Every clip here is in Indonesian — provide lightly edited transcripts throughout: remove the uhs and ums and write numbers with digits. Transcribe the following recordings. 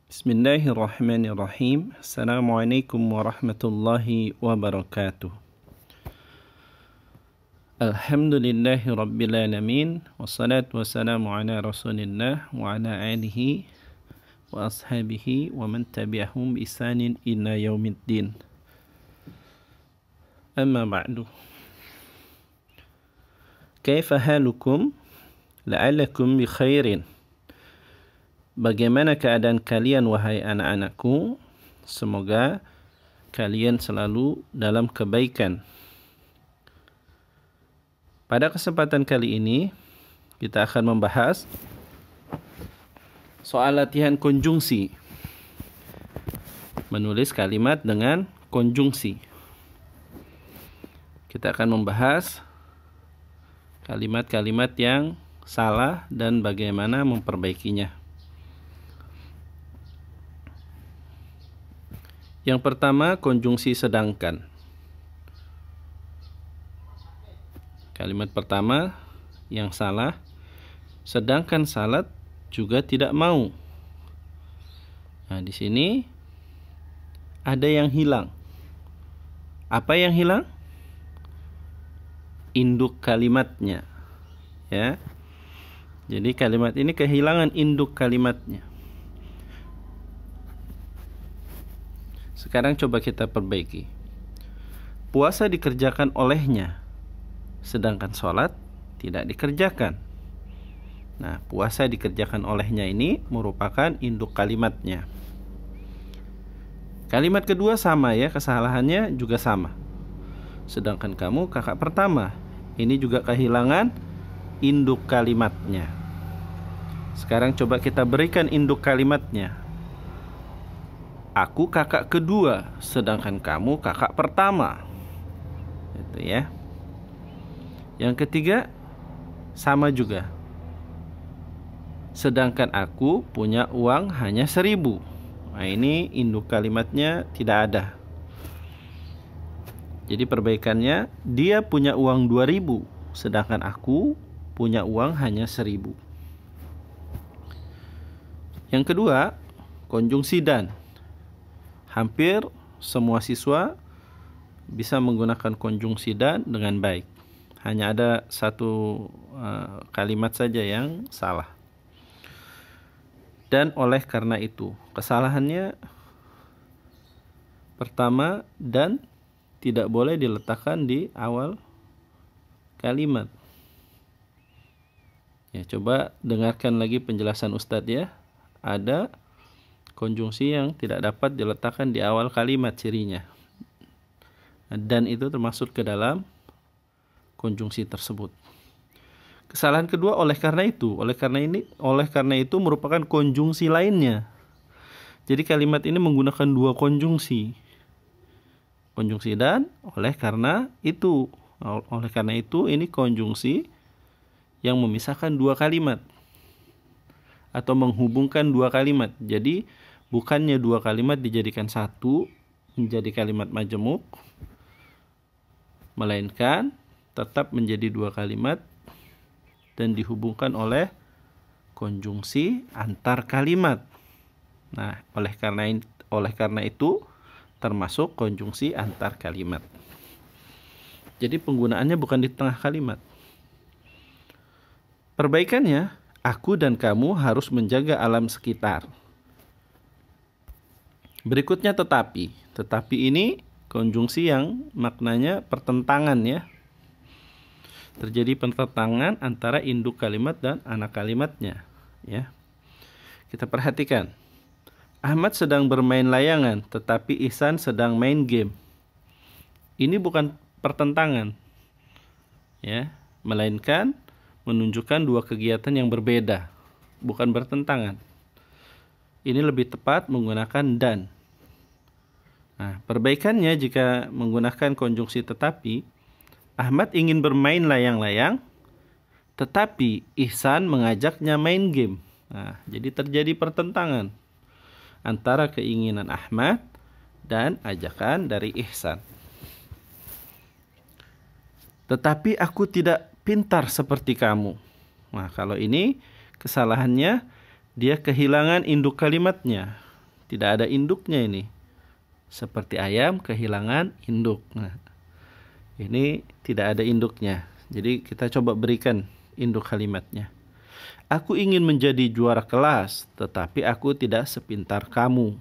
Bismillahirrahmanirrahim. Assalamualaikum warahmatullahi wabarakatuh. Alhamdulillahi rabbil alamin. Wassalatu wassalamu ala rasulillah wa ala alihi wa ashabihi wa man tabi'ahum bi ihsanin ila yaumiddin. Amma ba'du. Kaifa halukum? La'allakum bi khairin. Bagaimana keadaan kalian wahai anak-anakku? Semoga kalian selalu dalam kebaikan. Pada kesempatan kali ini kita akan membahas soal latihan konjungsi. Menulis kalimat dengan konjungsi. Kita akan membahas kalimat-kalimat yang salah dan bagaimana memperbaikinya. Yang pertama, konjungsi sedangkan. Kalimat pertama yang salah, sedangkan salat juga tidak mau. Nah, di sini ada yang hilang. Apa yang hilang? Induk kalimatnya. Ya. Jadi kalimat ini kehilangan induk kalimatnya. Sekarang coba kita perbaiki. Puasa dikerjakan olehnya, sedangkan sholat tidak dikerjakan. Nah, puasa dikerjakan olehnya ini merupakan induk kalimatnya. Kalimat kedua sama ya, kesalahannya juga sama. Sedangkan kamu kakak pertama, ini juga kehilangan induk kalimatnya. Sekarang coba kita berikan induk kalimatnya. Aku kakak kedua, sedangkan kamu kakak pertama. Itu ya. Yang ketiga, sama juga. Sedangkan aku punya uang hanya 1.000. Nah, ini induk kalimatnya tidak ada. Jadi perbaikannya, dia punya uang 2.000, sedangkan aku punya uang hanya 1.000. Yang kedua, konjungsi dan. Hampir semua siswa bisa menggunakan konjungsi dan dengan baik. Hanya ada satu kalimat saja yang salah. Dan oleh karena itu, kesalahannya pertama, dan tidak boleh diletakkan di awal kalimat. Ya, coba dengarkan lagi penjelasan Ustadz ya. Ada konjungsi yang tidak dapat diletakkan di awal kalimat cirinya. Dan itu termasuk ke dalam konjungsi tersebut. Kesalahan kedua, oleh karena itu merupakan konjungsi lainnya. Jadi kalimat ini menggunakan dua konjungsi. Konjungsi dan oleh karena itu. Oleh karena itu ini konjungsi yang memisahkan dua kalimat atau menghubungkan dua kalimat. Jadi bukannya dua kalimat dijadikan satu menjadi kalimat majemuk, melainkan tetap menjadi dua kalimat dan dihubungkan oleh konjungsi antar kalimat. Nah, oleh karena itu termasuk konjungsi antar kalimat. Jadi penggunaannya bukan di tengah kalimat. Perbaikannya, aku dan kamu harus menjaga alam sekitar. Berikutnya tetapi. Tetapi ini konjungsi yang maknanya pertentangan ya. Terjadi pertentangan antara induk kalimat dan anak kalimatnya ya. Kita perhatikan. Ahmad sedang bermain layangan, tetapi Ihsan sedang main game. Ini bukan pertentangan. Ya, melainkan menunjukkan dua kegiatan yang berbeda, bukan bertentangan. Ini lebih tepat menggunakan dan. Nah, perbaikannya jika menggunakan konjungsi tetapi, Ahmad ingin bermain layang-layang, tetapi Ihsan mengajaknya main game. Nah, jadi terjadi pertentangan antara keinginan Ahmad dan ajakan dari Ihsan. Tetapi aku tidak pintar seperti kamu. Nah, kalau ini kesalahannya dia kehilangan induk kalimatnya. tidak ada induknya ini. Seperti ayam kehilangan induk. Nah, ini tidak ada induknya. Jadi kita coba berikan induk kalimatnya. Aku ingin menjadi juara kelas, tetapi aku tidak sepintar kamu.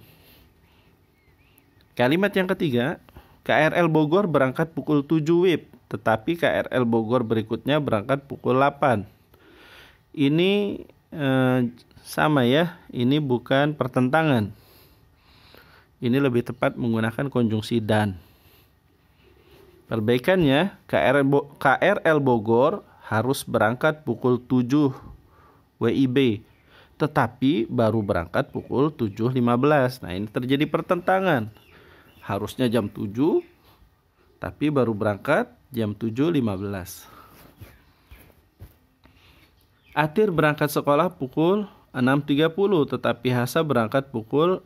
Kalimat yang ketiga, KRL Bogor berangkat pukul 7 WIB, tetapi KRL Bogor berikutnya berangkat pukul 8. Ini sama ya, ini bukan pertentangan. Ini lebih tepat menggunakan konjungsi dan. Perbaikannya, KRL Bogor harus berangkat pukul 7 WIB, tetapi baru berangkat pukul 7.15. Nah, ini terjadi pertentangan. Harusnya jam 7, tapi baru berangkat jam 7.15. Atir berangkat sekolah pukul 6.30, tetapi Hasa berangkat pukul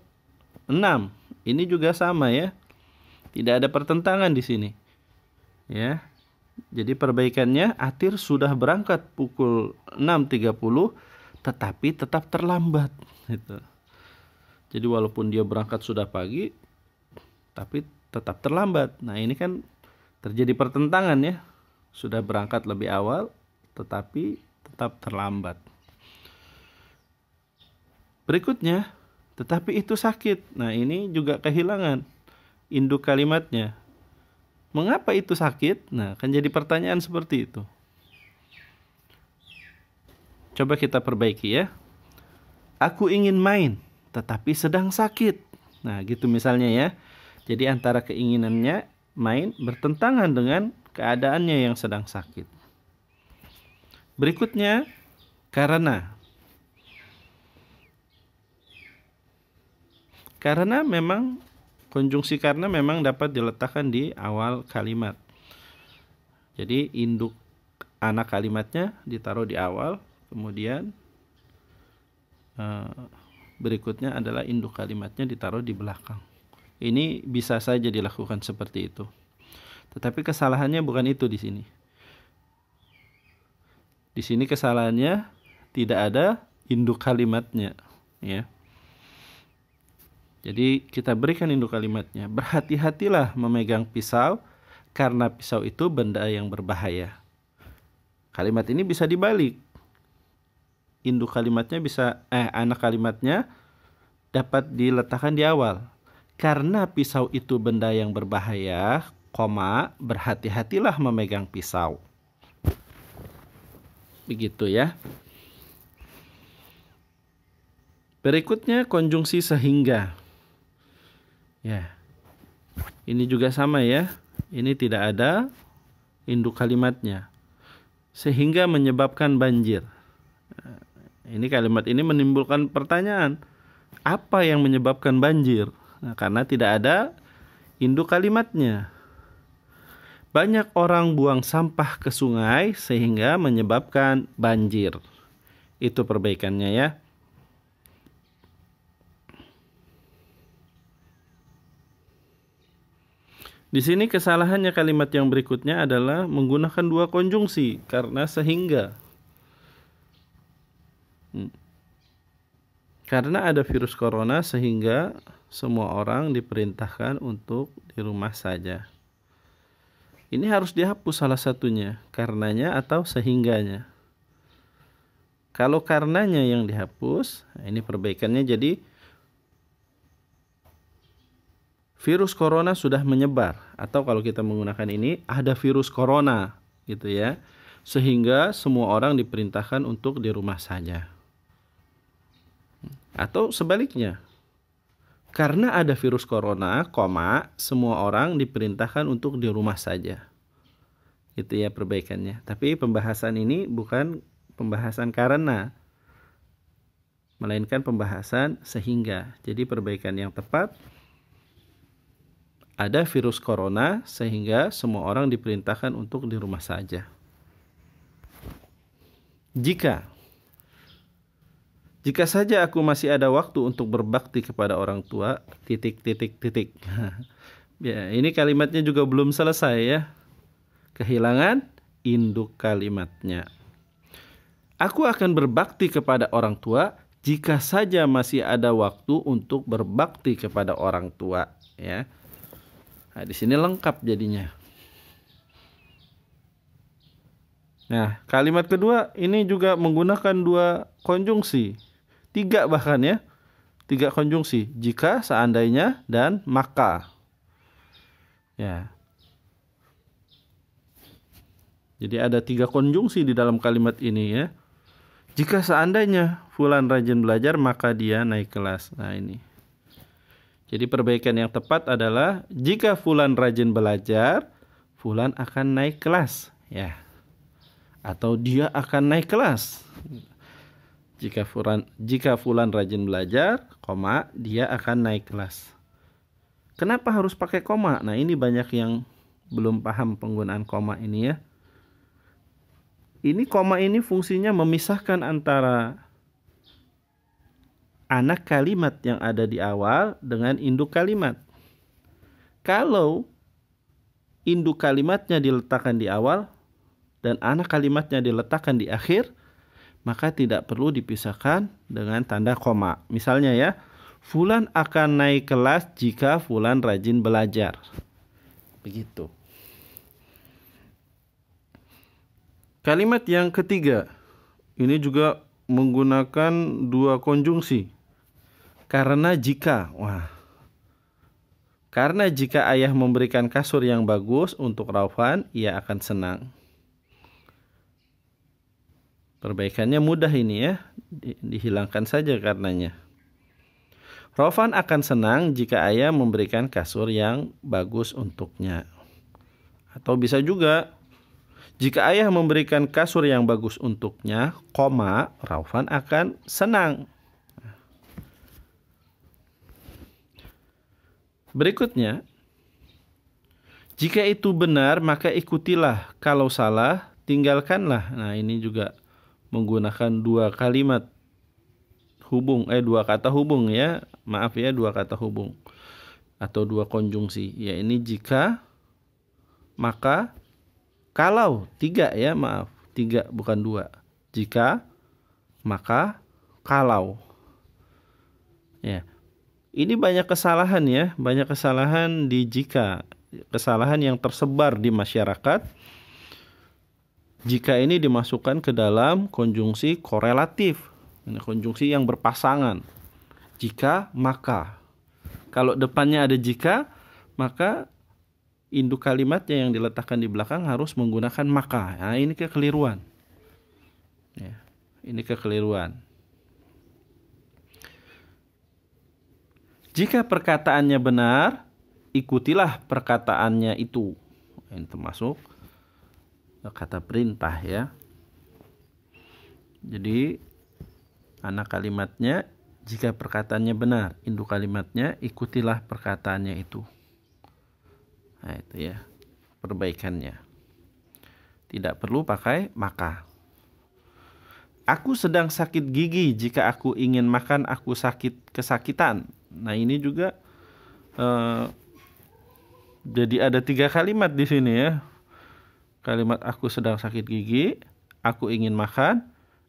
6. Ini juga sama ya. Tidak ada pertentangan di sini. Ya. Jadi perbaikannya, Atir sudah berangkat pukul 6.30, tetapi tetap terlambat. Gitu. Jadi walaupun dia berangkat sudah pagi, tapi tetap terlambat. Nah, ini kan terjadi pertentangan ya. Sudah berangkat lebih awal, tetapi tetap terlambat. Berikutnya, tetapi itu sakit. Nah, ini juga kehilangan induk kalimatnya. Mengapa itu sakit? Nah, kan jadi pertanyaan seperti itu. Coba kita perbaiki ya. Aku ingin main, tetapi sedang sakit. Nah, gitu misalnya ya. Jadi antara keinginannya main bertentangan dengan keadaannya yang sedang sakit. Berikutnya, karena. Karena memang, konjungsi karena memang dapat diletakkan di awal kalimat. Jadi induk anak kalimatnya ditaruh di awal, kemudian berikutnya adalah induk kalimatnya ditaruh di belakang. Ini bisa saja dilakukan seperti itu. Tetapi kesalahannya bukan itu di sini. Di sini kesalahannya tidak ada induk kalimatnya, ya. Jadi kita berikan induk kalimatnya. Berhati-hatilah memegang pisau, karena pisau itu benda yang berbahaya. Kalimat ini bisa dibalik. Induk kalimatnya bisa, anak kalimatnya dapat diletakkan di awal. Karena pisau itu benda yang berbahaya, koma, berhati-hatilah memegang pisau. Begitu ya. Berikutnya konjungsi sehingga. Ya. Ini juga sama ya. Ini tidak ada induk kalimatnya. Sehingga menyebabkan banjir. Ini kalimat ini menimbulkan pertanyaan. Apa yang menyebabkan banjir? Nah, karena tidak ada induk kalimatnya. Banyak orang buang sampah ke sungai sehingga menyebabkan banjir. Itu perbaikannya ya. Di sini kesalahannya kalimat yang berikutnya adalah menggunakan dua konjungsi karena sehingga. Karena ada virus corona sehingga semua orang diperintahkan untuk di rumah saja. Ini harus dihapus salah satunya, karenanya atau sehingganya. Kalau karenanya yang dihapus, ini perbaikannya jadi virus corona sudah menyebar, atau kalau kita menggunakan ini ada virus corona gitu ya, sehingga semua orang diperintahkan untuk di rumah saja. Atau sebaliknya, karena ada virus corona, koma, semua orang diperintahkan untuk di rumah saja. Itu ya perbaikannya. Tapi pembahasan ini bukan pembahasan karena, melainkan pembahasan sehingga. Jadi perbaikan yang tepat, ada virus corona sehingga semua orang diperintahkan untuk di rumah saja. Jika saja aku masih ada waktu untuk berbakti kepada orang tua, ... Ya, ini kalimatnya juga belum selesai ya. Kehilangan induk kalimatnya. Aku akan berbakti kepada orang tua jika saja masih ada waktu untuk berbakti kepada orang tua, ya. Nah, di sini lengkap jadinya. Nah, kalimat kedua ini juga menggunakan 2 konjungsi. 3 bahkan ya. 3 konjungsi. Jika, seandainya, dan maka. Ya. Jadi ada 3 konjungsi di dalam kalimat ini ya. Jika seandainya fulan rajin belajar, maka dia naik kelas. Nah ini. Jadi perbaikan yang tepat adalah jika fulan rajin belajar, fulan akan naik kelas. Ya. Atau dia akan naik kelas. Jika fulan rajin belajar, koma, dia akan naik kelas. Kenapa harus pakai koma? Nah, ini banyak yang belum paham penggunaan koma ini ya. Ini koma ini fungsinya memisahkan antara anak kalimat yang ada di awal dengan induk kalimat. Kalau induk kalimatnya diletakkan di awal dan anak kalimatnya diletakkan di akhir, maka tidak perlu dipisahkan dengan tanda koma. Misalnya ya, fulan akan naik kelas jika fulan rajin belajar. Begitu. Kalimat yang ketiga, ini juga menggunakan 2 konjungsi. Karena jika, karena jika ayah memberikan kasur yang bagus untuk Raufan, ia akan senang. Perbaikannya mudah ini ya, dihilangkan saja karenanya. Raufan akan senang jika ayah memberikan kasur yang bagus untuknya. Atau bisa juga, jika ayah memberikan kasur yang bagus untuknya, koma, Raufan akan senang. Berikutnya, jika itu benar, maka ikutilah. Kalau salah, tinggalkanlah. Nah, ini juga menggunakan 2 kalimat hubung, 2 kata hubung ya. Maaf ya, 2 kata hubung. Atau 2 konjungsi. Ya, ini jika, maka, kalau. 3 ya, maaf. 3 bukan 2. Jika, maka, kalau. Ya. Ini banyak kesalahan ya. Banyak kesalahan di jika. Kesalahan yang tersebar di masyarakat. Jika ini dimasukkan ke dalam konjungsi korelatif. Ini konjungsi yang berpasangan. Jika, maka. Kalau depannya ada jika, maka induk kalimatnya yang diletakkan di belakang harus menggunakan maka. Nah, ini kekeliruan. Ya, ini kekeliruan. Jika perkataannya benar, ikutilah perkataannya itu. Ini termasuk kata perintah ya. Jadi anak kalimatnya, jika perkataannya benar, induk kalimatnya, ikutilah perkataannya itu. Nah itu ya perbaikannya. Tidak perlu pakai maka. Aku sedang sakit gigi, jika aku ingin makan aku kesakitan. Nah ini juga jadi ada 3 kalimat di sini ya. Kalimat aku sedang sakit gigi, aku ingin makan,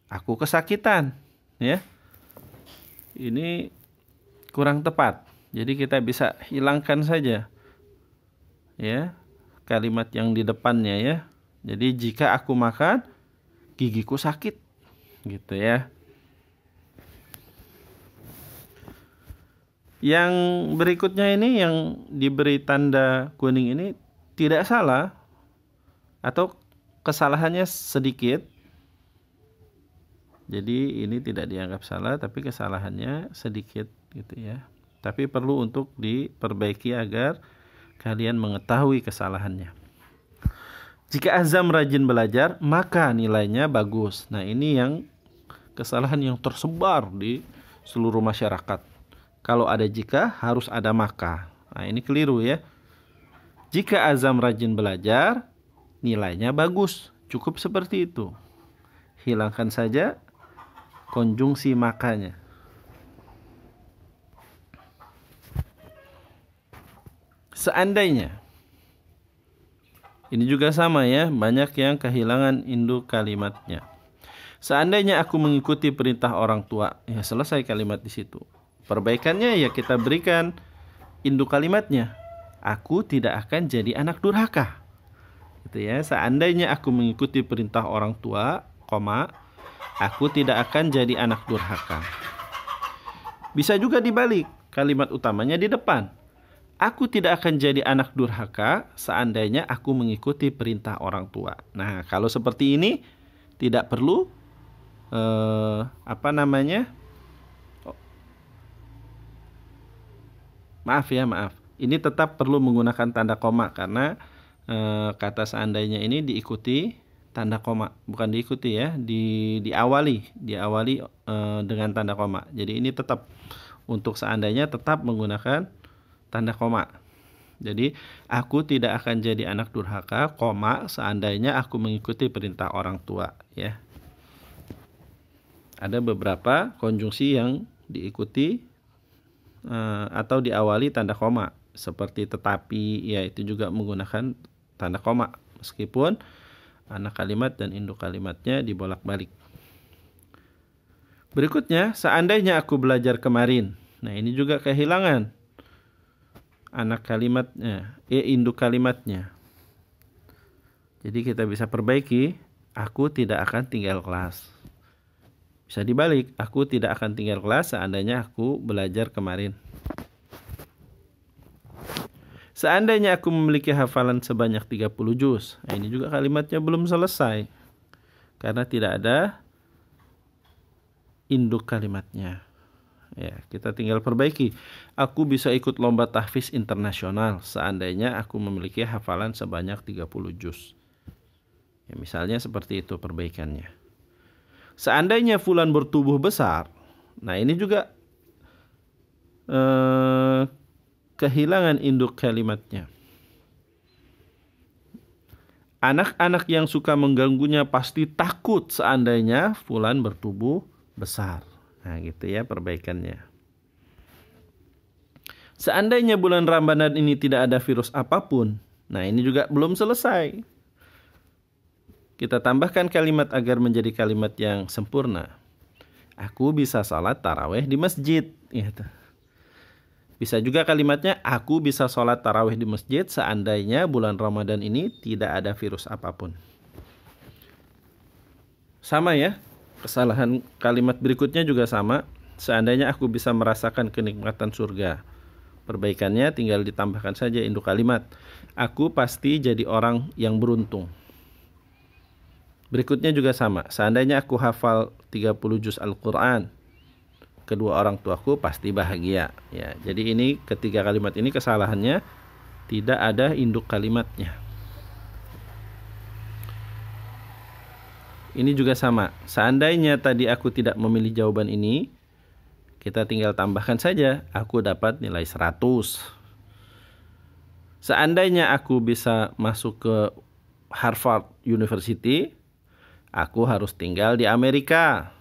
aku kesakitan. Ya, ini kurang tepat. Jadi kita bisa hilangkan saja ya kalimat yang di depannya ya. Jadi jika aku makan, gigiku sakit, gitu ya. Yang berikutnya ini yang diberi tanda kuning ini tidak salah atau kesalahannya sedikit. Jadi ini tidak dianggap salah tapi kesalahannya sedikit gitu ya. Tapi perlu untuk diperbaiki agar kalian mengetahui kesalahannya. Jika Azam rajin belajar, maka nilainya bagus. Nah, ini yang kesalahan yang tersebar di seluruh masyarakat. Kalau ada jika, harus ada maka. Nah, ini keliru ya. Jika Azam rajin belajar, nilainya bagus. Cukup seperti itu. Hilangkan saja konjungsi makanya. Seandainya. Ini juga sama ya. Banyak yang kehilangan induk kalimatnya. Seandainya aku mengikuti perintah orang tua, ya selesai kalimat di situ. Perbaikannya ya kita berikan induk kalimatnya. Aku tidak akan jadi anak durhaka. Gitu ya. Seandainya aku mengikuti perintah orang tua, koma, aku tidak akan jadi anak durhaka. Bisa juga dibalik, kalimat utamanya di depan. Aku tidak akan jadi anak durhaka seandainya aku mengikuti perintah orang tua. Nah, kalau seperti ini tidak perlu maaf. Ini tetap perlu menggunakan tanda koma karena kata seandainya ini diikuti tanda koma, bukan diikuti ya, diawali dengan tanda koma. Jadi ini tetap untuk seandainya tetap menggunakan tanda koma. Jadi aku tidak akan jadi anak durhaka, koma, seandainya aku mengikuti perintah orang tua, ya. Ada beberapa konjungsi yang diikuti atau diawali tanda koma, seperti tetapi, ya itu juga menggunakan tanda koma, meskipun anak kalimat dan induk kalimatnya dibolak-balik. Berikutnya, seandainya aku belajar kemarin. Nah, ini juga kehilangan anak kalimatnya, induk kalimatnya. Jadi kita bisa perbaiki, aku tidak akan tinggal kelas. Bisa dibalik, aku tidak akan tinggal kelas seandainya aku belajar kemarin. Seandainya aku memiliki hafalan sebanyak 30 juz. Nah, ini juga kalimatnya belum selesai. Karena tidak ada induk kalimatnya. Ya, kita tinggal perbaiki. Aku bisa ikut lomba tahfiz internasional seandainya aku memiliki hafalan sebanyak 30 juz. Ya, misalnya seperti itu perbaikannya. Seandainya fulan bertubuh besar. Nah, ini juga kehilangan induk kalimatnya. Anak-anak yang suka mengganggunya pasti takut seandainya fulan bertubuh besar. Nah, gitu ya perbaikannya. Seandainya bulan Ramadan ini tidak ada virus apapun. Nah, ini juga belum selesai. Kita tambahkan kalimat agar menjadi kalimat yang sempurna. Aku bisa salat tarawih di masjid. Gitu. Bisa juga kalimatnya, aku bisa sholat tarawih di masjid seandainya bulan Ramadan ini tidak ada virus apapun. Sama ya, kesalahan kalimat berikutnya juga sama. Seandainya aku bisa merasakan kenikmatan surga. Perbaikannya tinggal ditambahkan saja induk kalimat. Aku pasti jadi orang yang beruntung. Berikutnya juga sama. Seandainya aku hafal 30 juz Al-Quran, kedua orang tuaku pasti bahagia. Ya, jadi ini ketiga kalimat ini kesalahannya tidak ada induk kalimatnya. Ini juga sama. Seandainya tadi aku tidak memilih jawaban ini, kita tinggal tambahkan saja. Aku dapat nilai 100. Seandainya aku bisa masuk ke Harvard University, aku harus tinggal di Amerika.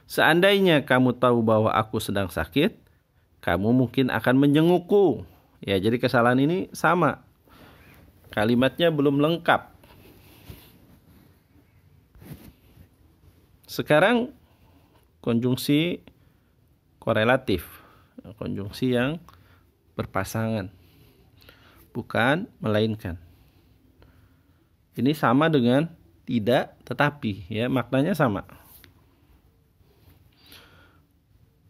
Seandainya kamu tahu bahwa aku sedang sakit, kamu mungkin akan menjengukku. Ya, jadi kesalahan ini sama. Kalimatnya belum lengkap. Sekarang konjungsi korelatif. Konjungsi yang berpasangan. Bukan melainkan. Ini sama dengan tidak tetapi, ya, maknanya sama.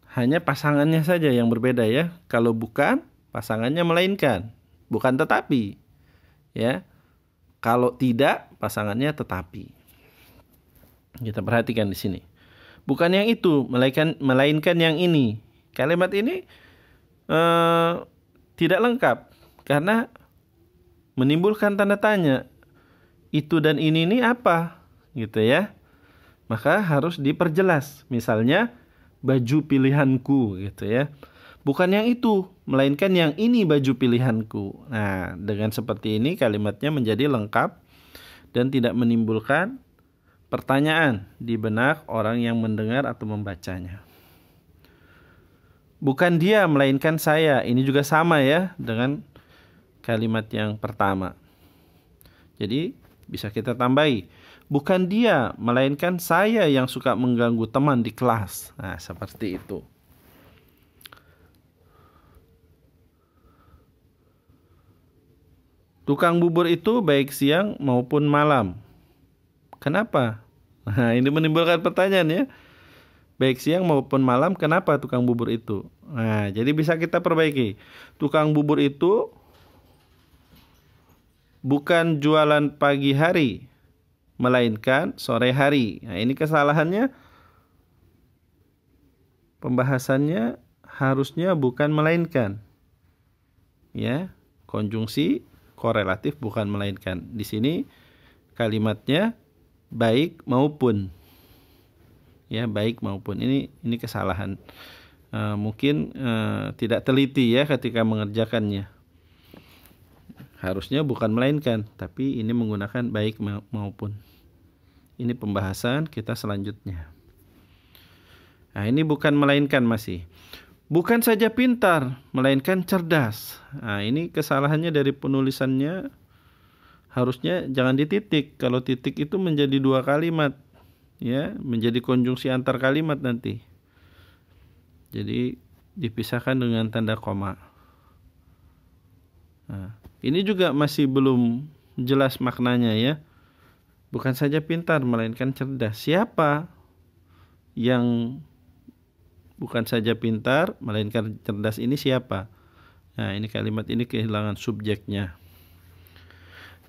Hanya pasangannya saja yang berbeda ya. Kalau bukan, pasangannya melainkan. Bukan tetapi. Ya. Kalau tidak, pasangannya tetapi. Kita perhatikan di sini. Bukan yang itu, melainkan yang ini. Kalimat ini tidak lengkap karena menimbulkan tanda tanya. Itu dan ini apa? Gitu ya. Maka harus diperjelas. Misalnya baju pilihanku gitu ya. Bukan yang itu, melainkan yang ini baju pilihanku. Nah, dengan seperti ini kalimatnya menjadi lengkap dan tidak menimbulkan pertanyaan di benak orang yang mendengar atau membacanya. Bukan dia, melainkan saya. Ini juga sama ya dengan kalimat yang pertama. Jadi bisa kita tambahi. Bukan dia, melainkan saya yang suka mengganggu teman di kelas. Nah, seperti itu. Tukang bubur itu baik siang maupun malam. Kenapa? Nah, ini menimbulkan pertanyaan ya. Baik siang maupun malam, kenapa tukang bubur itu? Nah, jadi bisa kita perbaiki. Tukang bubur itu bukan jualan pagi hari, melainkan sore hari. Nah, ini kesalahannya. Pembahasannya harusnya bukan melainkan. Ya, konjungsi korelatif bukan melainkan. Di sini kalimatnya baik maupun. Ya, baik maupun. Ini kesalahan. Mungkin tidak teliti ya ketika mengerjakannya. Harusnya bukan melainkan, tapi ini menggunakan baik maupun. Ini pembahasan kita selanjutnya. Nah, ini bukan melainkan masih. Bukan saja pintar, melainkan cerdas. Nah, ini kesalahannya dari penulisannya. Harusnya jangan dititik. Kalau titik itu menjadi dua kalimat, ya, menjadi konjungsi antar kalimat nanti. Jadi dipisahkan dengan tanda koma. Nah, ini juga masih belum jelas maknanya ya. Bukan saja pintar, melainkan cerdas. Siapa yang bukan saja pintar, melainkan cerdas ini siapa? Nah, ini kalimat ini kehilangan subjeknya.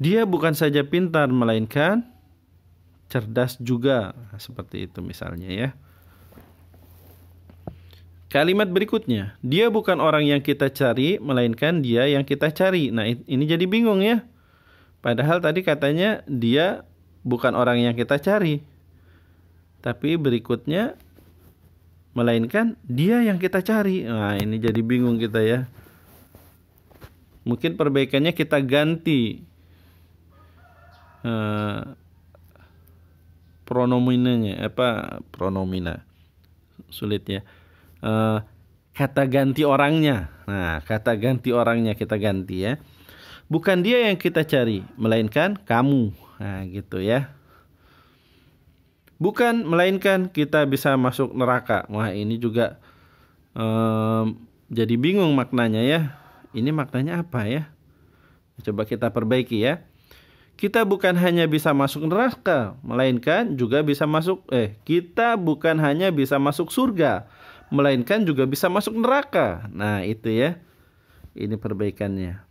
Dia bukan saja pintar, melainkan cerdas juga. Nah, seperti itu misalnya ya. Kalimat berikutnya, dia bukan orang yang kita cari, melainkan dia yang kita cari. Nah, ini jadi bingung ya. Padahal tadi katanya dia bukan orang yang kita cari. Tapi berikutnya, melainkan dia yang kita cari. Nah, ini jadi bingung kita ya. Mungkin perbaikannya kita ganti pronominanya. Pronomina. Sulit ya. Kata ganti orangnya. Nah, kata ganti orangnya kita ganti ya. Bukan dia yang kita cari, melainkan kamu. Nah, gitu ya. Bukan, melainkan kita bisa masuk neraka. Wah, ini juga jadi bingung maknanya ya. Ini maknanya apa ya? Coba kita perbaiki ya. Kita bukan hanya bisa masuk neraka, melainkan juga bisa masuk kita bukan hanya bisa masuk surga, melainkan juga bisa masuk neraka. Nah, itu ya. Ini perbaikannya.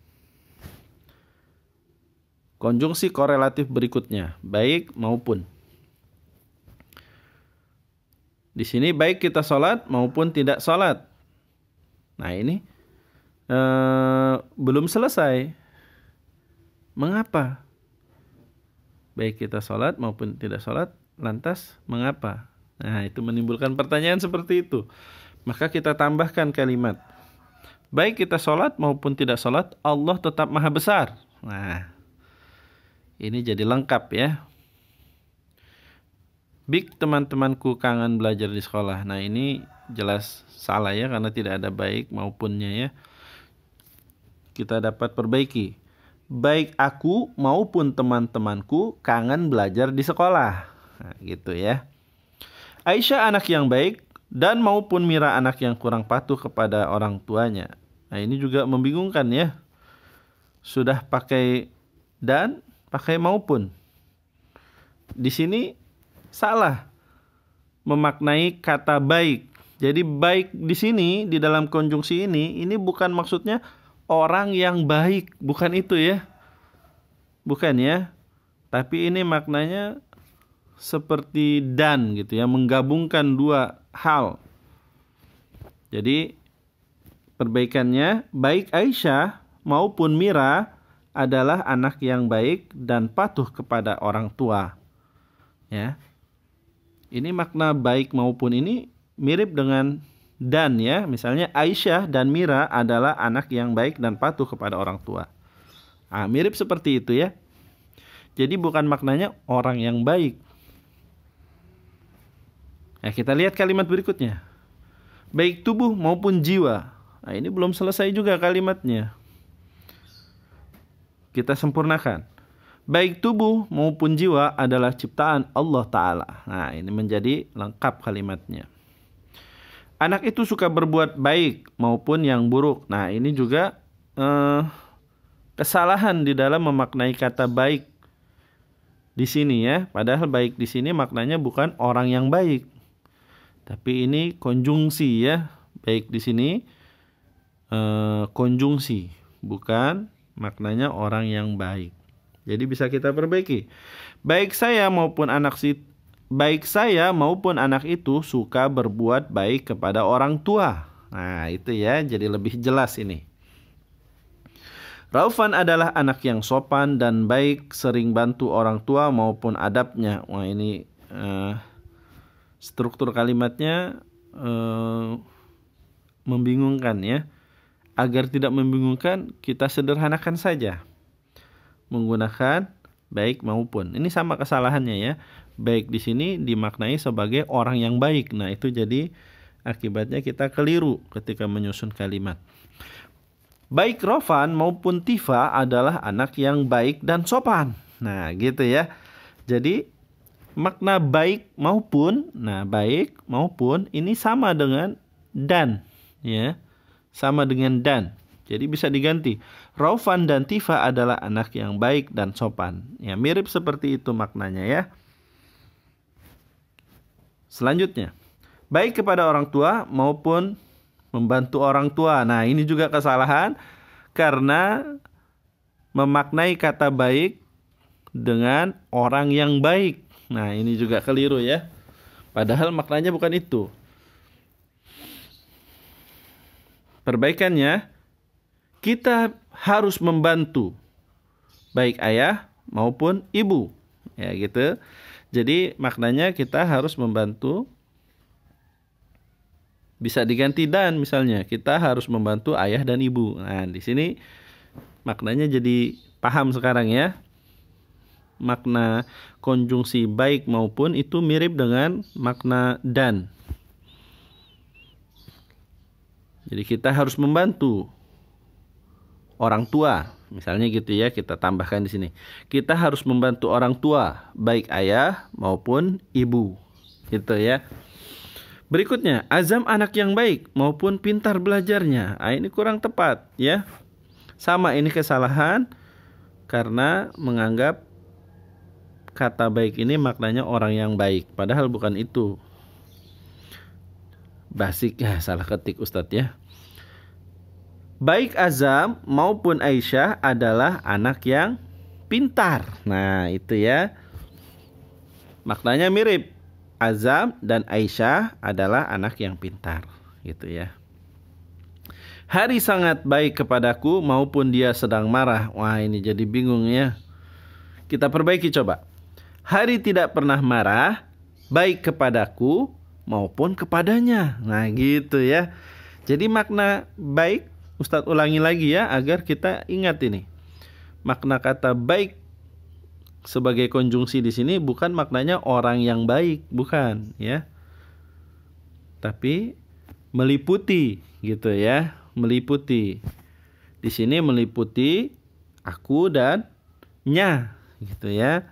Konjungsi korelatif berikutnya, baik maupun. Di sini baik kita sholat maupun tidak sholat. Nah, ini belum selesai. Mengapa? Baik kita sholat maupun tidak sholat, lantas mengapa? Nah, itu menimbulkan pertanyaan seperti itu. Maka kita tambahkan kalimat. Baik kita sholat maupun tidak sholat, Allah tetap maha besar. Nah, ini jadi lengkap ya. Big teman-temanku kangen belajar di sekolah. Nah, ini jelas salah ya, karena tidak ada baik maupunnya ya. Kita dapat perbaiki. Baik aku maupun teman-temanku kangen belajar di sekolah. Nah, gitu ya. Aisyah anak yang baik dan maupun Mira anak yang kurang patuh kepada orang tuanya. Nah, ini juga membingungkan ya. Sudah pakai dan, pakai maupun. Di sini salah memaknai kata baik. Jadi baik di sini di dalam konjungsi ini bukan maksudnya orang yang baik, bukan itu ya. Bukan ya. Tapi ini maknanya seperti dan gitu ya, menggabungkan dua hal. Jadi perbaikannya, baik Aisyah maupun Mira adalah anak yang baik dan patuh kepada orang tua. Ya. Ini makna baik maupun ini mirip dengan dan ya. Misalnya Aisyah dan Mira adalah anak yang baik dan patuh kepada orang tua. Nah, mirip seperti itu ya. Jadi bukan maknanya orang yang baik. Nah, kita lihat kalimat berikutnya. Baik tubuh maupun jiwa. Nah, ini belum selesai juga kalimatnya. Kita sempurnakan. Baik tubuh maupun jiwa adalah ciptaan Allah Ta'ala. Nah, ini menjadi lengkap kalimatnya. Anak itu suka berbuat baik maupun yang buruk. Nah, ini juga kesalahan di dalam memaknai kata baik di sini ya. Padahal baik di sini maknanya bukan orang yang baik. Tapi ini konjungsi ya. Baik di sini konjungsi, bukan maknanya orang yang baik. Jadi bisa kita perbaiki. Baik saya maupun anak itu suka berbuat baik kepada orang tua. Nah, itu ya, jadi lebih jelas ini. Raufan adalah anak yang sopan dan baik, sering bantu orang tua maupun adabnya. Wah, ini struktur kalimatnya membingungkan ya. Agar tidak membingungkan, kita sederhanakan saja. Menggunakan baik maupun. Ini sama kesalahannya ya. Baik di sini dimaknai sebagai orang yang baik. Nah, itu jadi akibatnya kita keliru ketika menyusun kalimat. Baik Raufan maupun Tifa adalah anak yang baik dan sopan. Nah, gitu ya. Jadi makna baik maupun, baik maupun ini sama dengan dan ya. Sama dengan dan. Jadi bisa diganti. Raufan dan Tifa adalah anak yang baik dan sopan. Ya, mirip seperti itu maknanya ya. Selanjutnya, baik kepada orang tua maupun membantu orang tua. Nah, ini juga kesalahan karena memaknai kata baik dengan orang yang baik. Nah, ini juga keliru ya. Padahal maknanya bukan itu. Perbaikannya, kita harus membantu baik ayah maupun ibu. Ya gitu. Jadi maknanya kita harus membantu, bisa diganti dan misalnya kita harus membantu ayah dan ibu. Nah, di sini maknanya jadi paham sekarang ya. Makna konjungsi baik maupun itu mirip dengan makna dan. Jadi kita harus membantu orang tua, misalnya gitu ya, kita tambahkan di sini. Kita harus membantu orang tua, baik ayah maupun ibu. Gitu ya. Berikutnya, azam anak yang baik maupun pintar belajarnya. Ah, ini kurang tepat ya. Sama, ini kesalahan karena menganggap kata baik ini maknanya orang yang baik, padahal bukan itu. Basic ya, salah ketik Ustadz ya. Baik Azam maupun Aisyah adalah anak yang pintar. Nah, itu ya. Maknanya mirip. Azam dan Aisyah adalah anak yang pintar. Gitu ya. Hari sangat baik kepadaku maupun dia sedang marah. Wah, ini jadi bingung ya. Kita perbaiki coba. Hari tidak pernah marah, baik kepadaku maupun kepadanya. Nah, gitu ya. Jadi makna baik, Ustadz ulangi lagi ya agar kita ingat ini. Makna kata baik sebagai konjungsi di sini bukan maknanya orang yang baik, bukan ya. Tapi meliputi gitu ya, meliputi. Di sini meliputi aku dan nya gitu ya.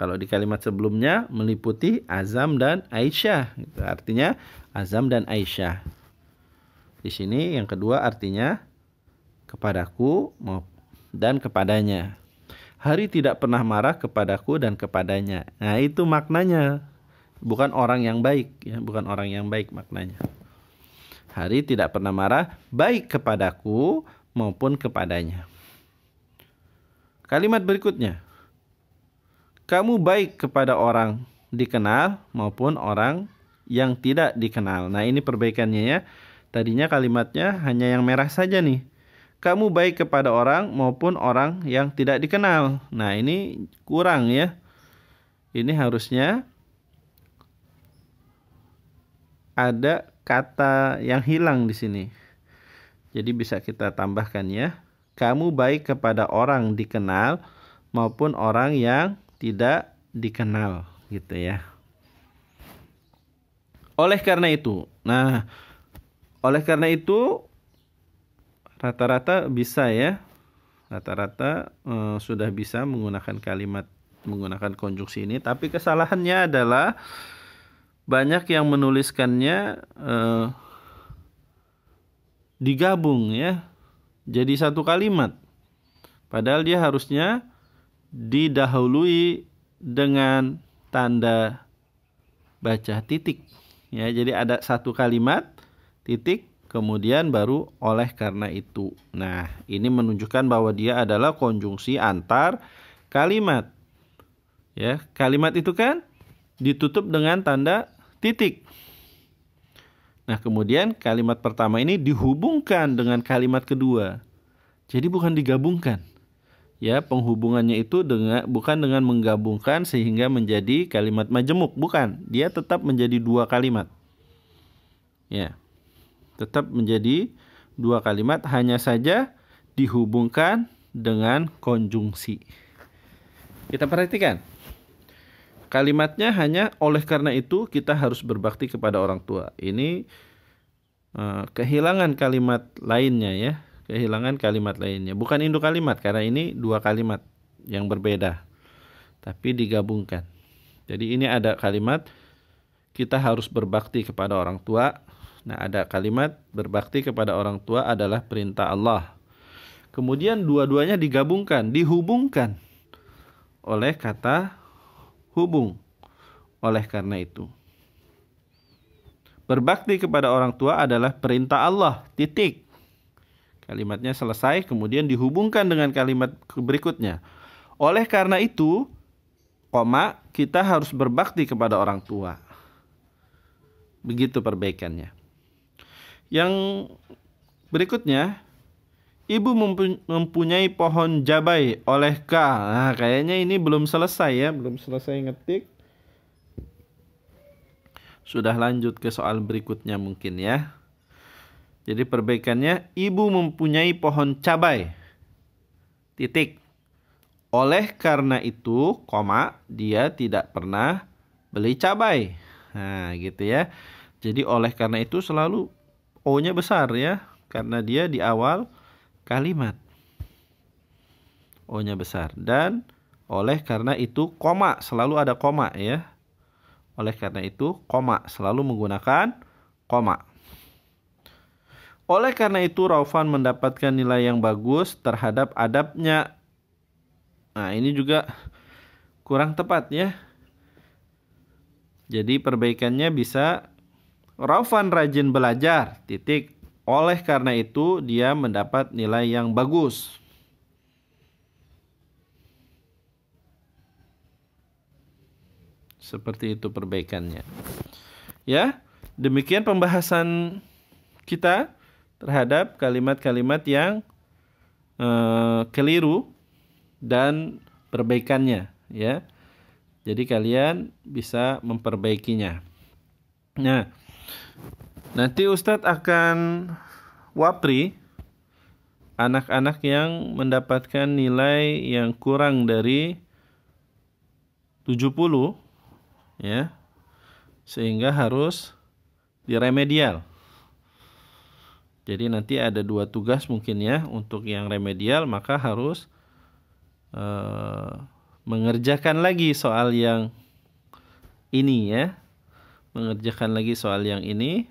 Kalau di kalimat sebelumnya meliputi Azam dan Aisyah. Itu artinya Azam dan Aisyah. Di sini yang kedua artinya kepadaku dan kepadanya. Hari tidak pernah marah kepadaku dan kepadanya. Nah, itu maknanya. Bukan orang yang baik ya, bukan orang yang baik maknanya. Hari tidak pernah marah baik kepadaku maupun kepadanya. Kalimat berikutnya. Kamu baik kepada orang dikenal maupun orang yang tidak dikenal. Nah, ini perbaikannya ya. Tadinya kalimatnya hanya yang merah saja nih. Kamu baik kepada orang maupun orang yang tidak dikenal. Nah, ini kurang ya. Ini harusnya ada kata yang hilang di sini. Jadi bisa kita tambahkan ya. Kamu baik kepada orang dikenal maupun orang yang tidak dikenal gitu ya. Oleh karena itu, rata-rata bisa ya. Rata-rata sudah bisa menggunakan konjungsi ini, tapi kesalahannya adalah banyak yang menuliskannya digabung ya, jadi satu kalimat. Padahal dia harusnya didahului dengan tanda baca titik. Ya, jadi ada satu kalimat, titik, kemudian baru oleh karena itu. Nah, ini menunjukkan bahwa dia adalah konjungsi antar kalimat. Ya, kalimat itu kan ditutup dengan tanda titik. Nah, kemudian kalimat pertama ini dihubungkan dengan kalimat kedua. Jadi bukan digabungkan. Ya, penghubungannya itu bukan dengan menggabungkan sehingga menjadi kalimat majemuk, bukan. Dia tetap menjadi dua kalimat. Ya. Tetap menjadi dua kalimat, hanya saja dihubungkan dengan konjungsi. Kita perhatikan. Kalimatnya hanya oleh karena itu kita harus berbakti kepada orang tua. Ini kehilangan kalimat lainnya ya. Kehilangan kalimat lainnya. Bukan induk kalimat karena ini dua kalimat yang berbeda. Tapi digabungkan. Jadi ini ada kalimat kita harus berbakti kepada orang tua. Nah, ada kalimat berbakti kepada orang tua adalah perintah Allah. Kemudian dua-duanya digabungkan, dihubungkan oleh kata hubung. Oleh karena itu, berbakti kepada orang tua adalah perintah Allah, titik. Kalimatnya selesai, kemudian dihubungkan dengan kalimat berikutnya. Oleh karena itu, koma, kita harus berbakti kepada orang tua. Begitu perbaikannya. Yang berikutnya, ibu mempunyai pohon jabai olehkah? Nah, kayaknya ini belum selesai ya, belum selesai ngetik. Sudah lanjut ke soal berikutnya mungkin ya. Jadi perbaikannya, ibu mempunyai pohon cabai. Titik. Oleh karena itu, koma, dia tidak pernah beli cabai. Nah, gitu ya. Jadi oleh karena itu selalu O-nya besar ya, karena dia di awal kalimat. O-nya besar. Dan oleh karena itu koma, selalu ada koma ya. Oleh karena itu koma, selalu menggunakan koma. Oleh karena itu Raufan mendapatkan nilai yang bagus terhadap adabnya. Nah, ini juga kurang tepat ya. Jadi perbaikannya bisa Raufan rajin belajar, titik. Oleh karena itu dia mendapat nilai yang bagus. Seperti itu perbaikannya. Ya, demikian pembahasan kita terhadap kalimat-kalimat yang keliru dan perbaikannya, ya. Jadi kalian bisa memperbaikinya. Nah, nanti Ustadz akan wapri anak-anak yang mendapatkan nilai yang kurang dari 70 ya, sehingga harus diremedial. Jadi nanti ada 2 tugas mungkin ya. Untuk yang remedial maka harus mengerjakan lagi soal yang ini ya. Mengerjakan lagi soal yang ini.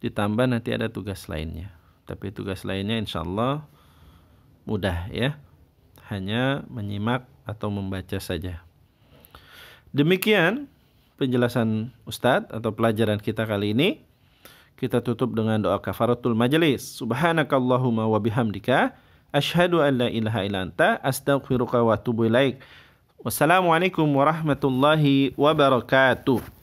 Ditambah nanti ada tugas lainnya. Tapi tugas lainnya insya Allah mudah ya. Hanya menyimak atau membaca saja. Demikian penjelasan Ustadz atau pelajaran kita kali ini. Kita tutup dengan doa kafaratul majelis. Subhanakallahumma wa bihamdika asyhadu an la ilaha illa anta astaghfiruka wa atubu ilaik. Wassalamualaikum warahmatullahi wabarakatuh.